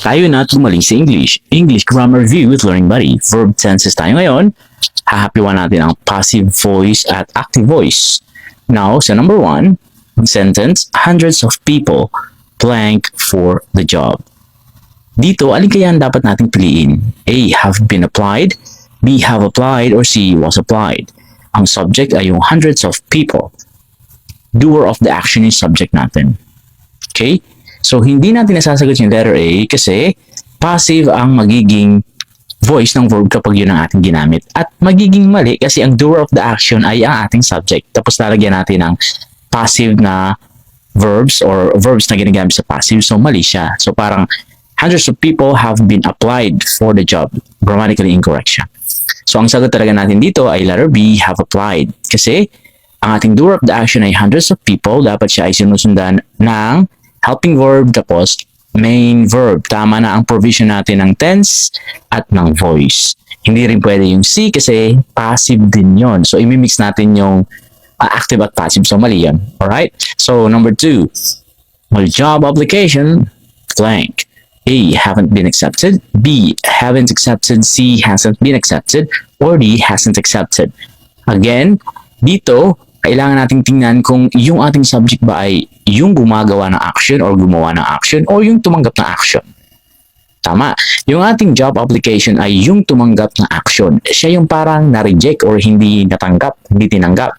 Tayo na tumaling sa English. English Grammar Review with Learning Buddy. Verb tenses tayo ngayon. Hahapiwan natin ang passive voice at active voice. Now, sa number 1, sentence, hundreds of people blank for the job. Dito, alin kaya ang dapat nating piliin? A. Have been applied. B. Have applied. Or C. Was applied. Ang subject ay yung hundreds of people. Doer of the action yung subject natin. Okay? So, hindi natin nasasagot yung letter A kasi passive ang magiging voice ng verb kapag yun ang ating ginamit. At magiging mali kasi ang doer of the action ay ang ating subject. Tapos lalagyan natin ng passive na verbs or verbs na ginagamit sa passive. So, mali siya. So, parang hundreds of people have been applied for the job. Grammatically incorrect siya. So, ang sagot talaga natin dito ay letter B, have applied. Kasi, ang ating doer of the action ay hundreds of people. Dapat siya ay sinusundan ng helping verb tapos main verb. Tama na ang provision natin ng tense at ng voice. Hindi rin pwede yung C kasi passive din yon. So, imimix natin yung active at passive. So, mali yun. Alright? So, number 2. Well, job application, blank. A. Haven't been accepted. B. Haven't accepted. C. Hasn't been accepted. Or D. Hasn't accepted. Again, dito, kailangan nating tingnan kung yung ating subject ba ay yung gumagawa ng action or gumawa ng action or yung tumanggap ng action. Tama. Yung ating job application ay yung tumanggap ng action. Siya yung parang na-reject or hindi natanggap, hindi tinanggap.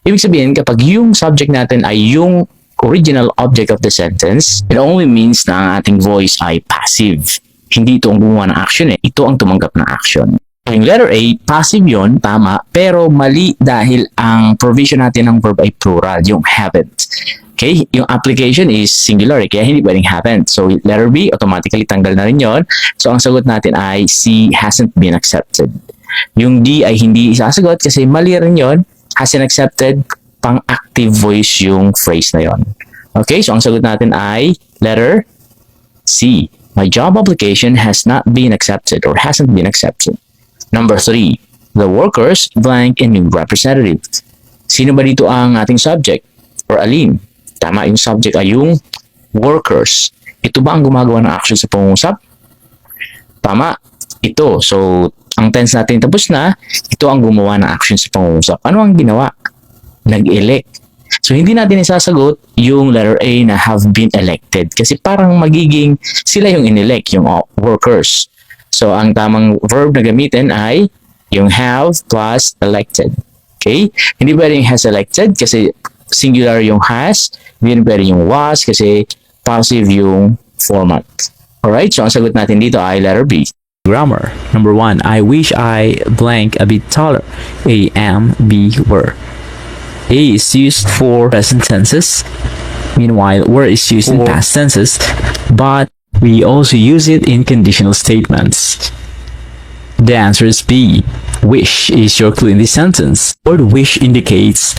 Ibig sabihin, kapag yung subject natin ay yung original object of the sentence, it only means na ang ating voice ay passive. Hindi ito ang gumawa ng action eh. Ito ang tumanggap ng action. Yung letter A, passive yon, tama, pero mali dahil ang provision natin ng verb ay plural, yung haven't. Okay? Yung application is singular, kaya hindi pwedeng haven't. So, letter B, automatically tanggal na rin yon. So, ang sagot natin ay C, hasn't been accepted. Yung D ay hindi isasagot kasi mali rin yon, hasn't accepted, pang active voice yung phrase na yon. Okay, so ang sagot natin ay letter C. My job application has not been accepted or hasn't been accepted. Number 3. The workers blank a new representative. Sino ba dito ang ating subject? Or alin? Tama, yung subject ay yung workers. Ito ba ang gumagawa ng action sa pangungusap? Tama, ito. So, ang tense natin tapos na, ito ang gumawa ng action sa pangungusap. Ano ang ginawa? Nag-elect. So, hindi natin isasagot yung letter A na have been elected kasi parang magiging sila yung inelect, yung workers. So, ang tamang verb na gamitin ay yung have plus elected. Okay? Hindi pwedeng has elected kasi singular yung has. Hindi pwedeng yung was kasi passive yung format. Alright? So, ang sagot natin dito ay letter B. Grammar. Number 1. I wish I blank a bit taller. A, am, B, were. A is used for present tenses. Meanwhile, were is used in past tenses. But we also use it in conditional statements. The answer is B. Wish is your clue in this sentence. The word wish indicates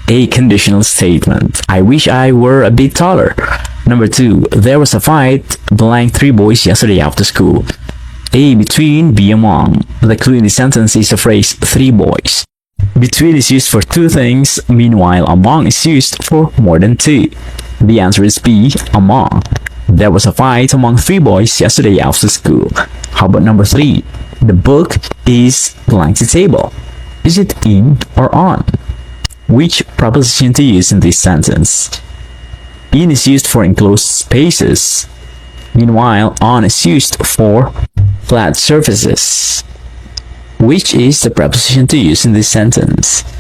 a conditional statement. I wish I were a bit taller. Number 2. There was a fight blank 3 boys yesterday after school. A, between, B, among. The clue in this sentence is the phrase 3 boys. Between is used for 2 things, meanwhile among is used for more than 2. The answer is B, among. There was a fight among 3 boys yesterday after school. How about number 3? The book is blank the table. Is it in or on? Which preposition to use in this sentence? In is used for enclosed spaces. Meanwhile, on is used for flat surfaces. Which is the preposition to use in this sentence?